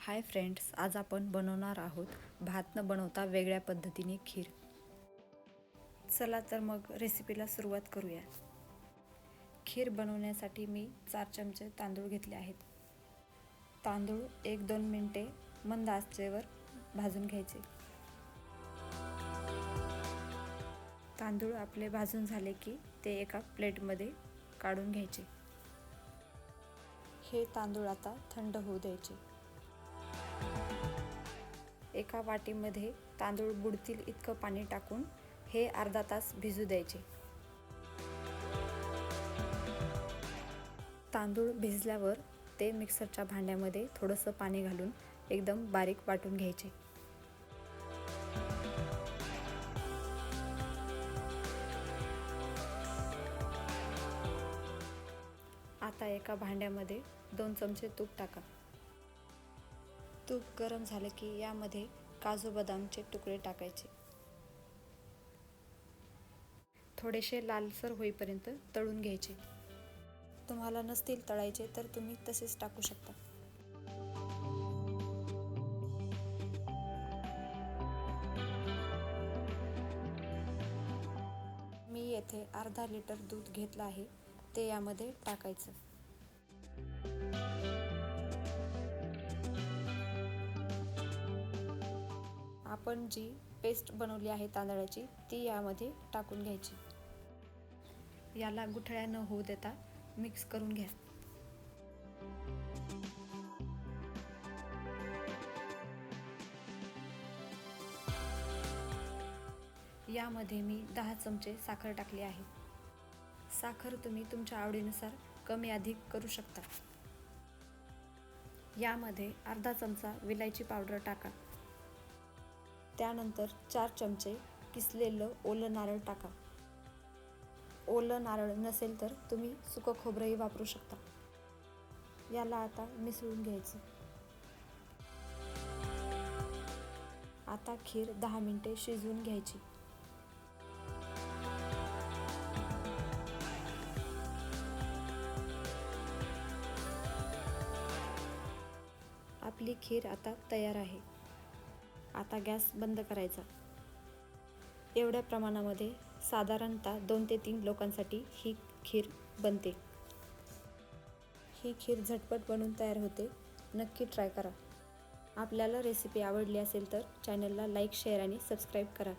Hi friends, आज आपण बनवणार आहोत भात न बनवता वेगळ्या पद्धतीने खीर। चला तर मग रेसिपीला सुरुवात करूया। खीर बनवण्यासाठी मी 4 चमचे तांदूळ घेतले आहेत। तांदूळ 1-2 मिनिटे मंद आचेवर भाजून घ्यायचे। तांदूळ आपले भाजून झाले की ते एका प्लेटमध्ये काढून घ्यायचे। हे तांदूळ आता थंड होऊ द्यायचे। एका वाटीमध्ये तांदूळ बुडतील इतकं पाणी टाकून हे अर्धा तास भिजू द्यायचे। तांदूळ भिजल्यावर ते मिक्सरच्या भांड्यामध्ये थोडंसं पाणी घालून एकदम बारीक वाटून घ्यायचे। आता एका भांड्यामध्ये 2 चमचे तूप टाका। तूप गरम झालं की यामध्ये काजू बदामचे तुकडे टाकायचे। थोडेसे लालसर होईपर्यंत तळून घ्यायचे। तुम्हाला नसतील तळायचे तर तुम्ही तसेच टाकू शकता। मी येथे अर्धा लिटर दूध घेतलं आहे, ते यामध्ये टाकायचं। आपण जी पेस्ट बनवली आहे तांदळाची ती यामध्ये टाकून घ्यायची। याला गुठळ्या न होऊ देता मिक्स करून घ्या। यामध्ये मी 10 चमचे साखर टाकली आहे। साखर तुम्ही तुमच्या आवडीनुसार कमी अधिक करू शकता। यामध्ये अर्धा चमचा विलायची पावडर टाका। त्यानंतर 4 चमचे किसलेलं ओलं नारळ टाका। ओलं नारळ नसेल तर तुम्ही सुकं खोबरंही वापरू शकता। याला आता मिसळून घ्यायचं। आता खीर 10 मिनिटे शिजवून घ्यायची। आपली खीर आता तयार आहे। आता गॅस बंद करायचा। एवढ्या प्रमाणामध्ये साधारणतः 2 ते 3 लोकांसाठी ही खीर बनते। ही खीर झटपट बनून तयार होते, नक्की ट्राय करा। आपल्याला रेसिपी आवडली असेल तर चॅनलला लाईक, शेअर आणि सबस्क्राईब करा।